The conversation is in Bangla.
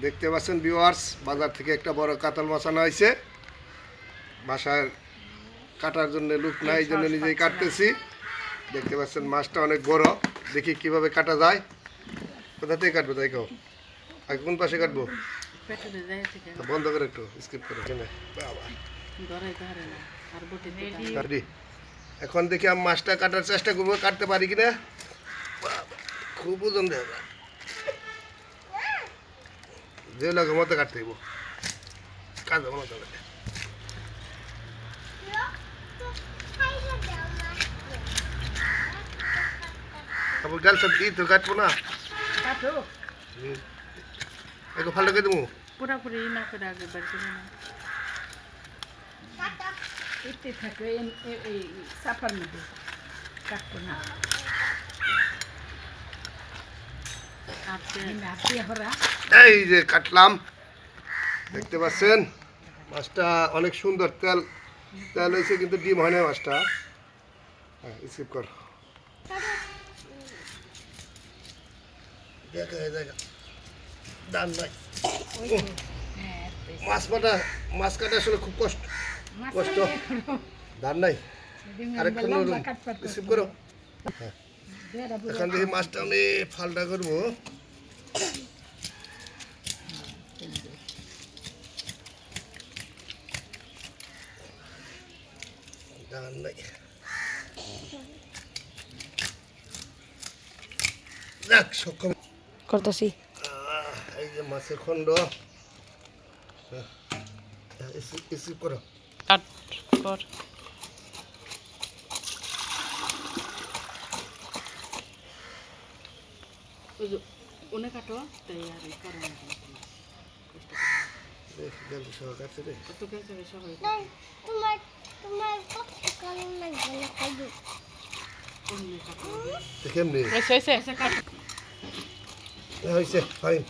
দেখতে পাচ্ছেন ভিউয়ার্স, বাজার থেকে একটা বড় কাতল মাছ আনা হয়েছে। বাসায় কাটার জন্য লোক নাই, এই জন্য নিজেই কাটতেছি। দেখতে পাচ্ছেন মাছটা অনেক বড়। দেখি কিভাবে কাটা যায়। কোথা থেকে কাটবো তাই কেউ? আর কোন পাশে কাটবো? বন্ধ করে একটু স্কিপ করে। এখন দেখি আমি মাছটা কাটার চেষ্টা করবো, কাটতে পারি কিনা। খুব ওজন দেয়, যে লাগে মতো কাটতে হইব, কাজ হবে না তবে। তারপর গাল সব দিই তো কাটবো না, একটু ভালো করে দেবো। পুরাপুরি না করে আগে বের করে না এতে থাকে এই চাপার মধ্যে কাটবো না। এই যে কাটলাম, দেখতে পাচ্ছেন মাছটা অনেক সুন্দর। তেল তেল হয়েছে কিন্তু ডিম হয় না মাছটা। হ্যাঁ, স্কিপ কর। দেখা দেখা ডান নাই। মাছ কাটা আসলে খুব কষ্ট। ধান নাই, আরেকটু স্কিপ করো। হ্যাঁ, এখান থেকে মাছটা আমি ফালটা করবো। ধান নাই, দেখ সক্ষম করতেছি। এই যে মাছের খন্ড, স্কিপ করো। কাট কর। ওনে কাটো তাই আর করো না। দেখ জলদি সবাই কাটছে রে। কত কেজি সবাই তোমার তোমার কারণ লাগবে না খাইবো। কেমনি হয়েছে হয়েছে ফাইন।